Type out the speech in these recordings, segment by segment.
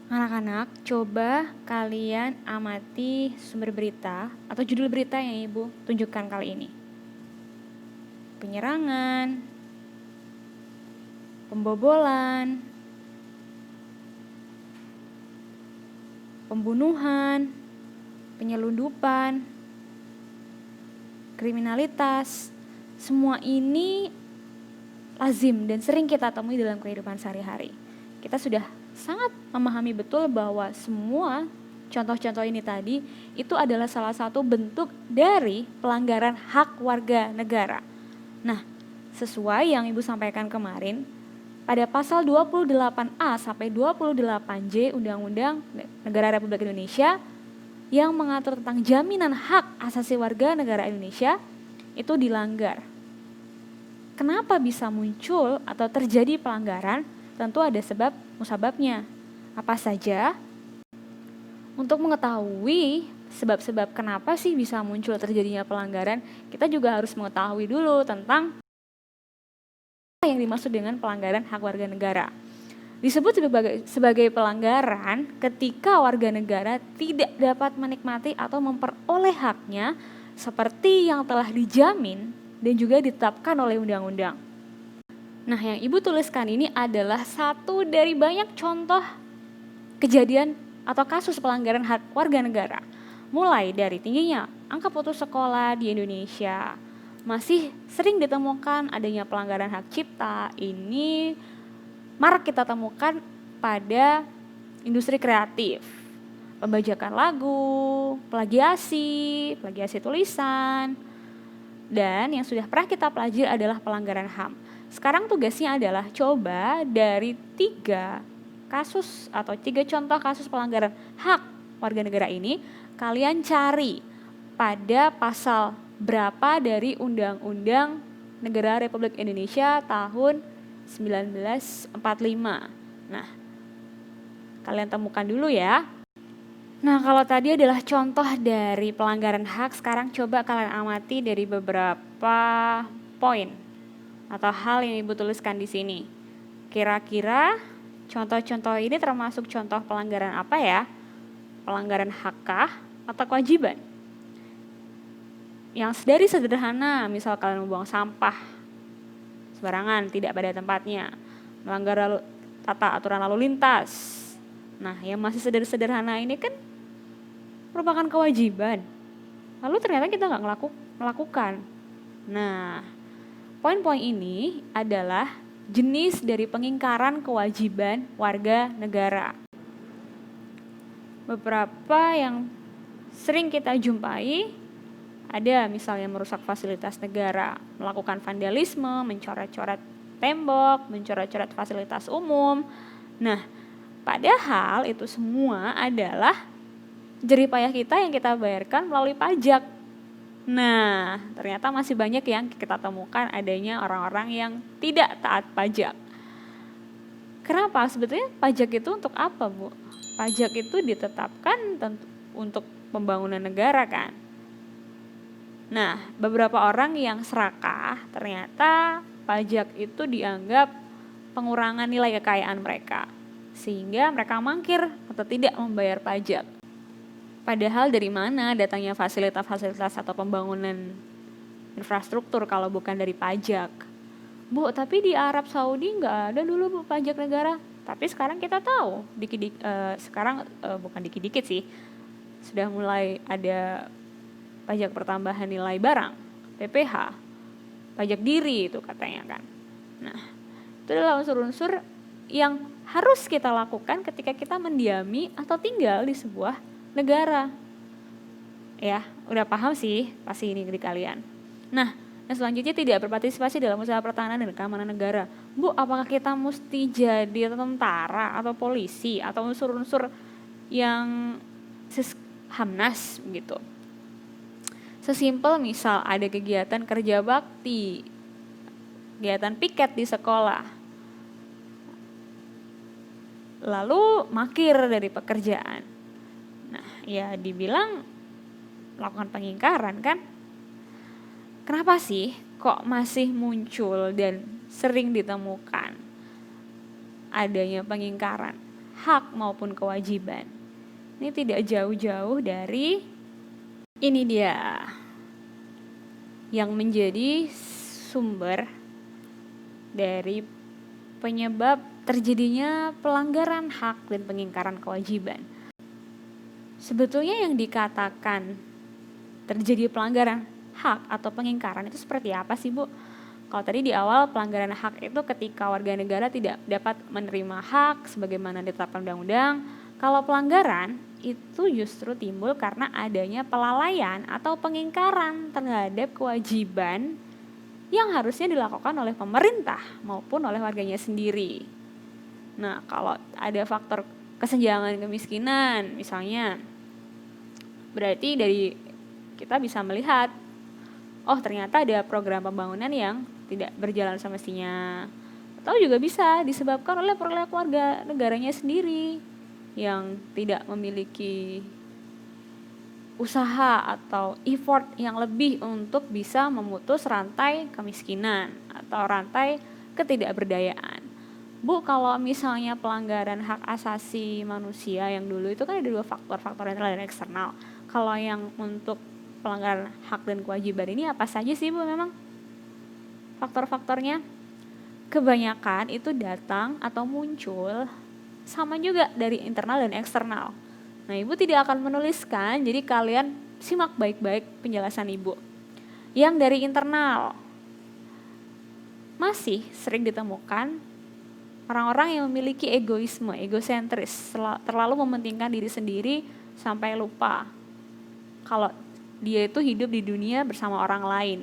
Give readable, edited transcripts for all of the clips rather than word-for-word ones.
Anak-anak, coba kalian amati sumber berita atau judul berita yang Ibu tunjukkan kali ini. Penyerangan, pembobolan, pembunuhan, penyelundupan, kriminalitas. Semua ini lazim dan sering kita temui dalam kehidupan sehari-hari. Kita sudah sangat memahami betul bahwa semua contoh-contoh ini tadi itu adalah salah satu bentuk dari pelanggaran hak warga negara. Nah, sesuai yang Ibu sampaikan kemarin, pada pasal 28A sampai 28J Undang-Undang Negara Republik Indonesia yang mengatur tentang jaminan hak asasi warga negara Indonesia itu dilanggar. Kenapa bisa muncul atau terjadi pelanggaran? Tentu ada sebab musababnya. Apa saja? Untuk mengetahui sebab-sebab kenapa sih bisa muncul terjadinya pelanggaran, kita juga harus mengetahui dulu tentang apa yang dimaksud dengan pelanggaran hak warga negara. Disebut sebagai pelanggaran ketika warga negara tidak dapat menikmati atau memperoleh haknya seperti yang telah dijamin dan juga ditetapkan oleh undang-undang. Nah, yang Ibu tuliskan ini adalah satu dari banyak contoh kejadian atau kasus pelanggaran hak warga negara. Mulai dari tingginya angka putus sekolah di Indonesia, masih sering ditemukan adanya pelanggaran hak cipta. Ini marak kita temukan pada industri kreatif, pembajakan lagu, plagiasi tulisan, dan yang sudah pernah kita pelajari adalah pelanggaran HAM. Sekarang tugasnya adalah coba dari 3 kasus atau 3 contoh kasus pelanggaran hak warga negara ini, kalian cari pada pasal berapa dari Undang-Undang Negara Republik Indonesia tahun 1945. Nah, kalian temukan dulu ya. Nah, kalau tadi adalah contoh dari pelanggaran hak, sekarang coba kalian amati dari beberapa poin atau hal yang Ibu tuliskan di sini. Kira-kira contoh-contoh ini termasuk contoh pelanggaran apa ya? Pelanggaran hakkah atau kewajiban? Yang dari sederhana, misal kalian membuang sampah sembarangan, tidak pada tempatnya, melanggar tata aturan lalu lintas. Nah, yang masih sederhana ini kan merupakan kewajiban. Lalu ternyata kita nggak melakukan. Nah, poin-poin ini adalah jenis dari pengingkaran kewajiban warga negara. Beberapa yang sering kita jumpai ada misalnya merusak fasilitas negara, melakukan vandalisme, mencoret-coret tembok, mencoret-coret fasilitas umum. Nah, padahal itu semua adalah jerih payah kita yang kita bayarkan melalui pajak. Nah, ternyata masih banyak yang kita temukan adanya orang-orang yang tidak taat pajak. Kenapa? Sebetulnya pajak itu untuk apa, Bu? Pajak itu ditetapkan untuk pembangunan negara kan. Nah, beberapa orang yang serakah, ternyata pajak itu dianggap pengurangan nilai kekayaan mereka, sehingga mereka mangkir atau tidak membayar pajak. Padahal dari mana datangnya fasilitas-fasilitas atau pembangunan infrastruktur kalau bukan dari pajak? Bu, tapi di Arab Saudi nggak ada dulu, Bu, pajak negara. Tapi sekarang kita tahu, bukan dikit-dikit sih, sudah mulai ada pajak pertambahan nilai barang, PPH, pajak diri itu katanya kan. Nah, itu adalah unsur-unsur yang harus kita lakukan ketika kita mendiami atau tinggal di sebuah negara. Ya, udah paham sih pasti ini dari kalian. Nah, yang selanjutnya tidak berpartisipasi dalam usaha pertahanan dan keamanan negara. Bu, apakah kita mesti jadi tentara atau polisi atau unsur-unsur yang Hamnas gitu? Sesimpel misal ada kegiatan kerja bakti, kegiatan piket di sekolah, lalu makir dari pekerjaan. Nah, ya dibilang melakukan pengingkaran kan? Kenapa sih kok masih muncul dan sering ditemukan adanya pengingkaran hak maupun kewajiban. Ini tidak jauh-jauh dari ini dia yang menjadi sumber dari penyebab terjadinya pelanggaran hak dan pengingkaran kewajiban. Sebetulnya yang dikatakan terjadi pelanggaran hak atau pengingkaran itu seperti apa sih, Bu? Kalau tadi di awal pelanggaran hak itu ketika warga negara tidak dapat menerima hak sebagaimana ditetapkan undang-undang. Kalau pelanggaran itu justru timbul karena adanya pelalaian atau pengingkaran terhadap kewajiban yang harusnya dilakukan oleh pemerintah maupun oleh warganya sendiri. Nah, kalau ada faktor kesenjangan kemiskinan misalnya, berarti dari kita bisa melihat, oh ternyata ada program pembangunan yang tidak berjalan semestinya. Atau juga bisa disebabkan oleh perilaku warga negaranya sendiri yang tidak memiliki usaha atau effort yang lebih untuk bisa memutus rantai kemiskinan atau rantai ketidakberdayaan. Bu, kalau misalnya pelanggaran hak asasi manusia yang dulu itu kan ada dua faktor internal dan eksternal. Kalau yang untuk pelanggaran hak dan kewajiban ini apa saja sih, Bu, memang faktor-faktornya? Kebanyakan itu datang atau muncul sama juga dari internal dan eksternal. Nah, Ibu tidak akan menuliskan, jadi kalian simak baik-baik penjelasan Ibu. Yang dari internal, masih sering ditemukan orang-orang yang memiliki egoisme, egosentris, terlalu mementingkan diri sendiri sampai lupa kalau dia itu hidup di dunia bersama orang lain.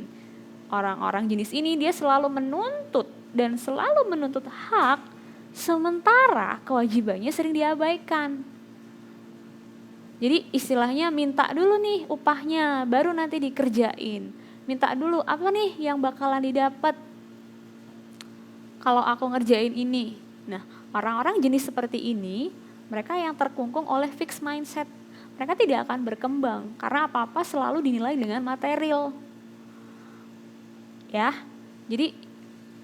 Orang-orang jenis ini dia selalu menuntut dan selalu menuntut hak, sementara kewajibannya sering diabaikan. Jadi istilahnya minta dulu nih upahnya, baru nanti dikerjain. Minta dulu apa nih yang bakalan didapat kalau aku ngerjain ini. Nah, orang-orang jenis seperti ini, mereka yang terkungkung oleh fixed mindset. Mereka tidak akan berkembang karena apa-apa selalu dinilai dengan material. Ya, jadi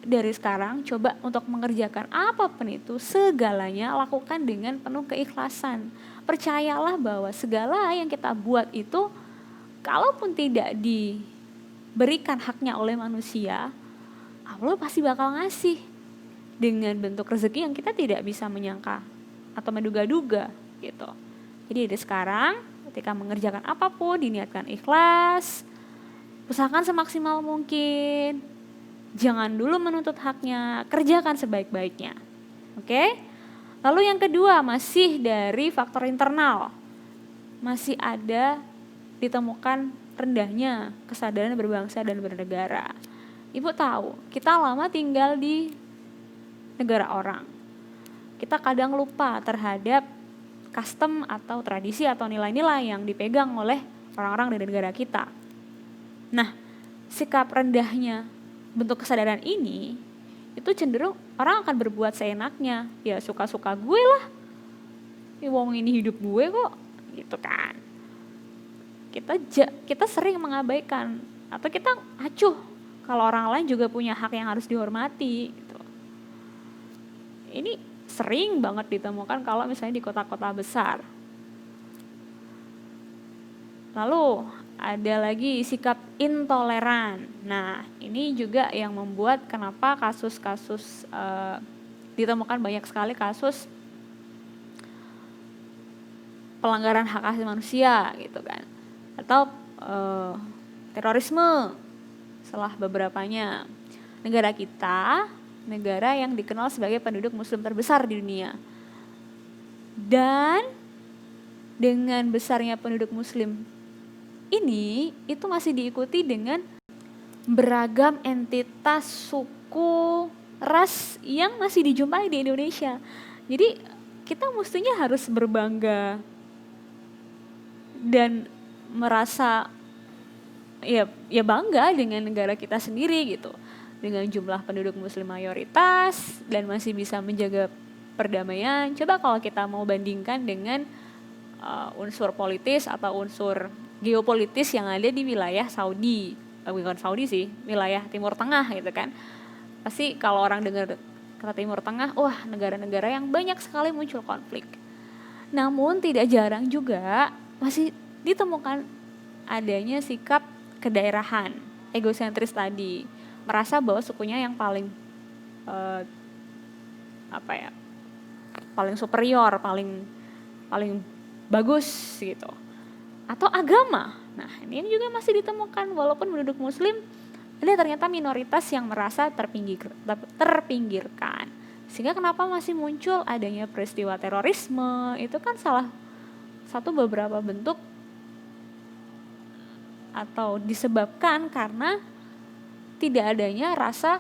dari sekarang coba untuk mengerjakan apapun itu, segalanya lakukan dengan penuh keikhlasan. Percayalah bahwa segala yang kita buat itu, kalaupun tidak diberikan haknya oleh manusia, Allah pasti bakal ngasih dengan bentuk rezeki yang kita tidak bisa menyangka atau menduga-duga gitu. Jadi dari sekarang ketika mengerjakan apapun diniatkan ikhlas, usahakan semaksimal mungkin. Jangan dulu menuntut haknya, kerjakan sebaik-baiknya. Oke? Lalu yang kedua masih dari faktor internal. Masih ada ditemukan rendahnya kesadaran berbangsa dan bernegara. Ibu tahu, kita lama tinggal di negara orang. Kita kadang lupa terhadap custom atau tradisi atau nilai-nilai yang dipegang oleh orang-orang dari negara kita. Nah, sikap rendahnya bentuk kesadaran ini itu cenderung orang akan berbuat seenaknya, ya suka-suka gue lah, wong ini hidup gue kok, gitu kan. Kita sering mengabaikan atau kita acuh kalau orang lain juga punya hak yang harus dihormati gitu. Ini sering banget ditemukan kalau misalnya di kota-kota besar. Lalu ada lagi sikap intoleran. Nah, ini juga yang membuat kenapa kasus-kasus ditemukan banyak sekali kasus pelanggaran hak asasi manusia gitu kan. Atau terorisme salah beberapanya. Negara kita, negara yang dikenal sebagai penduduk muslim terbesar di dunia. Dan dengan besarnya penduduk muslim ini itu masih diikuti dengan beragam entitas suku, ras yang masih dijumpai di Indonesia. Jadi kita mestinya harus berbangga dan merasa ya bangga dengan negara kita sendiri gitu. Dengan jumlah penduduk muslim mayoritas dan masih bisa menjaga perdamaian. Coba kalau kita mau bandingkan dengan unsur politis atau unsur geopolitis yang ada di wilayah Saudi, bukan Saudi sih, wilayah Timur Tengah gitu kan. Pasti kalau orang dengar kata Timur Tengah, wah negara-negara yang banyak sekali muncul konflik. Namun tidak jarang juga masih ditemukan adanya sikap kedaerahan, egosentris tadi, merasa bahwa sukunya yang paling paling superior, paling bagus gitu. Atau agama. Nah, ini juga masih ditemukan walaupun penduduk muslim ada ternyata minoritas yang merasa terpinggirkan. Sehingga kenapa masih muncul adanya peristiwa terorisme, itu kan salah satu beberapa bentuk atau disebabkan karena tidak adanya rasa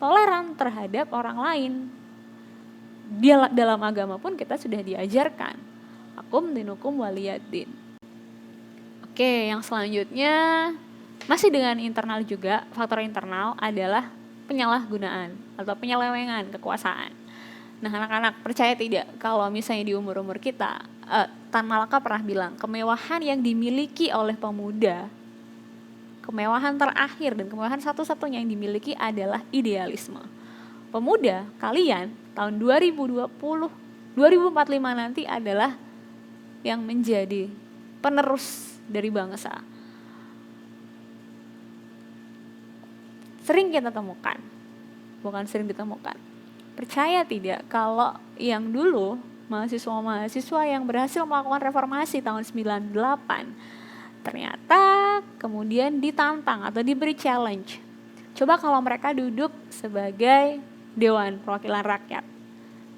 toleran terhadap orang lain. Dalam agama pun kita sudah diajarkan, akum dinukum waliyadin. Oke, yang selanjutnya masih dengan internal juga, faktor internal adalah penyalahgunaan atau penyelewengan kekuasaan. Nah, anak-anak percaya tidak kalau misalnya di umur-umur kita, Tan Malaka pernah bilang, kemewahan yang dimiliki oleh pemuda, kemewahan terakhir dan kemewahan satu-satunya yang dimiliki adalah idealisme. Pemuda kalian tahun 2045 nanti adalah yang menjadi penerus dari bangsa. Sering kita temukan, bukan sering ditemukan. Percaya tidak kalau yang dulu mahasiswa-mahasiswa yang berhasil melakukan reformasi tahun 98 ternyata kemudian ditantang atau diberi challenge. Coba kalau mereka duduk sebagai Dewan Perwakilan Rakyat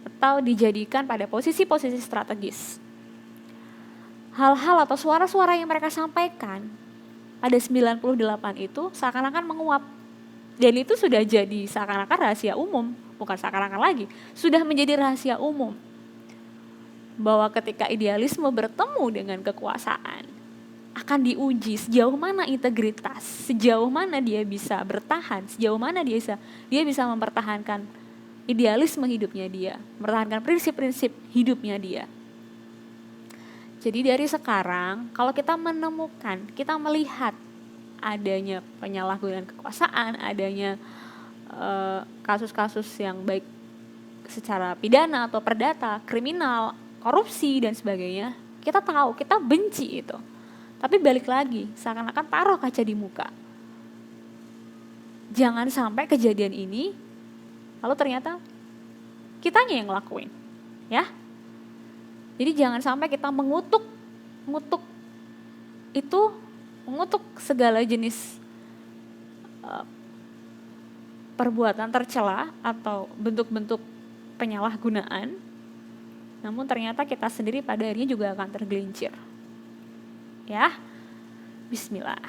atau dijadikan pada posisi-posisi strategis. Hal-hal atau suara-suara yang mereka sampaikan pada 98 itu seakan-akan menguap. Dan itu sudah jadi seakan-akan rahasia umum, bukan seakan-akan lagi, sudah menjadi rahasia umum. Bahwa ketika idealisme bertemu dengan kekuasaan, akan diuji sejauh mana integritas, sejauh mana dia bisa bertahan, sejauh mana dia bisa mempertahankan idealisme hidupnya dia, mempertahankan prinsip-prinsip hidupnya dia. Jadi dari sekarang, kalau kita menemukan, kita melihat adanya penyalahgunaan kekuasaan, adanya kasus-kasus yang baik secara pidana atau perdata, kriminal, korupsi dan sebagainya, kita tahu, kita benci itu. Tapi balik lagi, seakan-akan taruh kaca di muka. Jangan sampai kejadian ini, lalu ternyata kitanya yang ngelakuin, ya. Jadi jangan sampai kita mengutuk segala jenis perbuatan tercela atau bentuk-bentuk penyalahgunaan, namun ternyata kita sendiri pada akhirnya juga akan tergelincir. Ya, bismillah.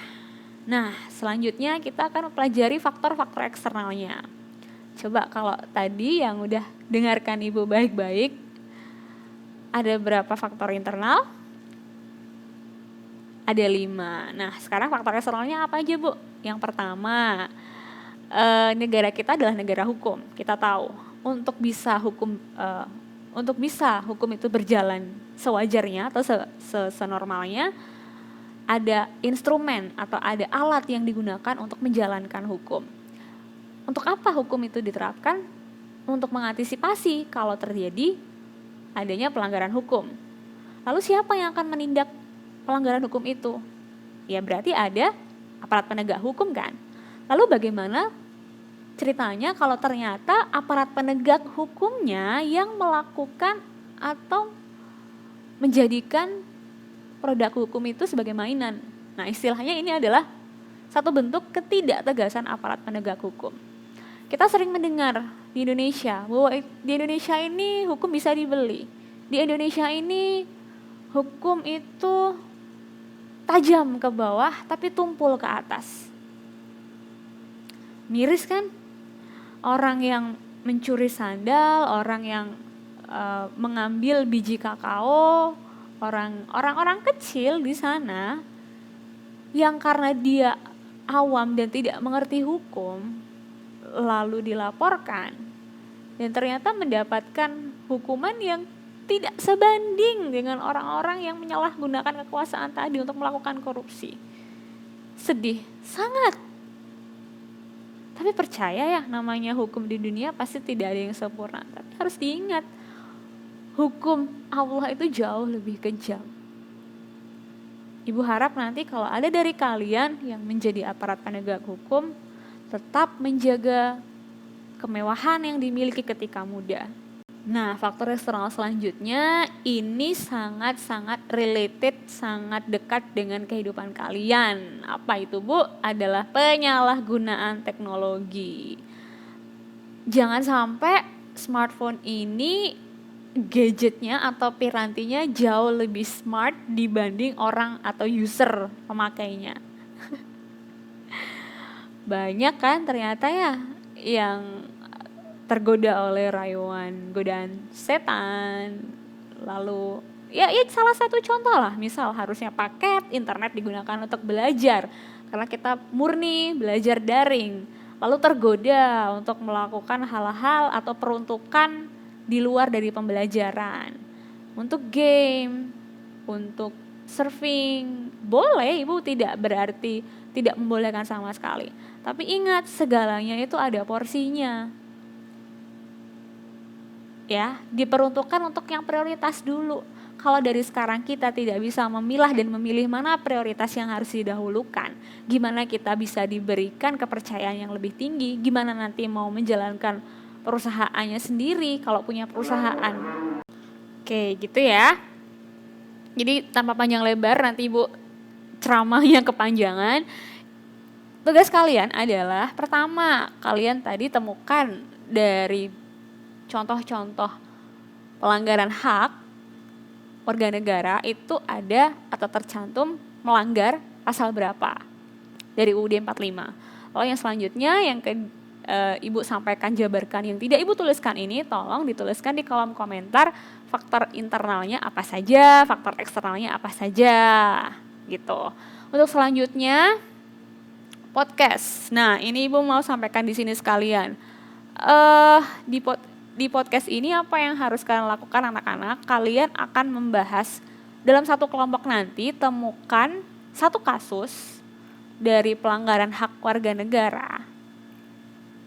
Nah, selanjutnya kita akan mempelajari faktor-faktor eksternalnya. Coba kalau tadi yang udah dengarkan Ibu baik-baik, ada berapa faktor internal? Ada 5. Nah, sekarang faktor eksternalnya apa aja, Bu? Yang pertama, negara kita adalah negara hukum. Kita tahu, untuk bisa hukum itu berjalan sewajarnya atau senormalnya, ada instrumen atau ada alat yang digunakan untuk menjalankan hukum. Untuk apa hukum itu diterapkan? Untuk mengantisipasi kalau terjadi adanya pelanggaran hukum. Lalu siapa yang akan menindak pelanggaran hukum itu? Ya berarti ada aparat penegak hukum kan. Lalu bagaimana ceritanya kalau ternyata aparat penegak hukumnya yang melakukan atau menjadikan produk hukum itu sebagai mainan? Nah, istilahnya ini adalah satu bentuk ketidaktegasan aparat penegak hukum. Kita sering mendengar di Indonesia bahwa di Indonesia ini hukum bisa dibeli. Di Indonesia ini hukum itu tajam ke bawah tapi tumpul ke atas. Miris kan? Orang yang mencuri sandal, orang yang mengambil biji kakao, orang-orang kecil di sana yang karena dia awam dan tidak mengerti hukum lalu dilaporkan dan ternyata mendapatkan hukuman yang tidak sebanding dengan orang-orang yang menyalahgunakan kekuasaan tadi untuk melakukan korupsi. Sedih, sangat. Tapi percaya ya, namanya hukum di dunia pasti tidak ada yang sempurna. Tapi harus diingat, hukum Allah itu jauh lebih kejam. Ibu harap nanti kalau ada dari kalian yang menjadi aparat penegak hukum, tetap menjaga kemewahan yang dimiliki ketika muda. Nah, faktor eksternal selanjutnya ini sangat-sangat related, sangat dekat dengan kehidupan kalian. Apa itu, Bu? Adalah penyalahgunaan teknologi. Jangan sampai smartphone ini gadgetnya atau pirantinya jauh lebih smart dibanding orang atau user pemakainya. Banyak kan ternyata ya yang tergoda oleh rayuan godaan setan. Lalu ya salah satu contoh lah, misal harusnya paket internet digunakan untuk belajar karena kita murni belajar daring, lalu tergoda untuk melakukan hal-hal atau peruntukan di luar dari pembelajaran, untuk game, untuk surfing. Boleh, Ibu tidak berarti tidak membolehkan sama sekali, tapi ingat segalanya itu ada porsinya. Ya, diperuntukkan untuk yang prioritas dulu. Kalau dari sekarang kita tidak bisa memilah dan memilih mana prioritas yang harus didahulukan, gimana kita bisa diberikan kepercayaan yang lebih tinggi, gimana nanti mau menjalankan perusahaannya sendiri kalau punya perusahaan. Oke, gitu ya. Jadi tanpa panjang lebar, nanti Ibu ceramahnya kepanjangan. Tugas kalian adalah, pertama, kalian tadi temukan dari contoh-contoh pelanggaran hak warga negara itu ada atau tercantum melanggar pasal berapa dari UUD 45. Lalu yang selanjutnya yang Ibu sampaikan, jabarkan yang tidak Ibu tuliskan ini, tolong dituliskan di kolom komentar faktor internalnya apa saja, faktor eksternalnya apa saja, gitu. Untuk selanjutnya podcast. Nah, ini Ibu mau sampaikan di sini sekalian. Di podcast ini apa yang harus kalian lakukan anak-anak? Kalian akan membahas dalam satu kelompok nanti, temukan satu kasus dari pelanggaran hak warga negara,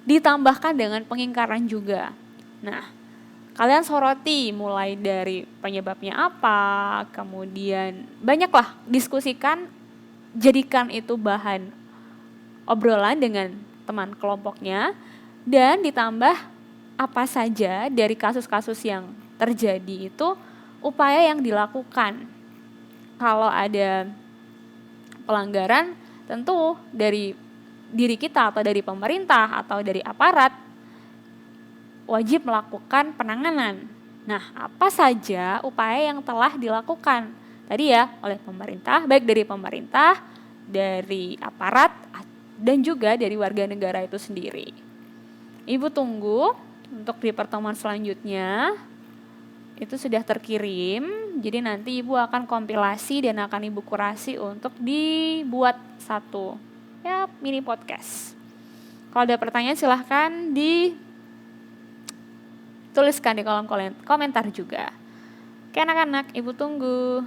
ditambahkan dengan pengingkaran juga. Nah, kalian soroti mulai dari penyebabnya apa, kemudian banyaklah diskusikan, jadikan itu bahan obrolan dengan teman kelompoknya, dan ditambah apa saja dari kasus-kasus yang terjadi itu upaya yang dilakukan. Kalau ada pelanggaran, tentu dari diri kita atau dari pemerintah atau dari aparat wajib melakukan penanganan. Nah, apa saja upaya yang telah dilakukan tadi ya oleh pemerintah, baik dari pemerintah, dari aparat, dan juga dari warga negara itu sendiri. Ibu tunggu untuk di pertemuan selanjutnya. Itu sudah terkirim, jadi nanti Ibu akan kompilasi dan akan Ibu kurasi untuk dibuat satu mini podcast. Kalau ada pertanyaan silahkan dituliskan di kolom komentar juga. Oke anak-anak, Ibu tunggu.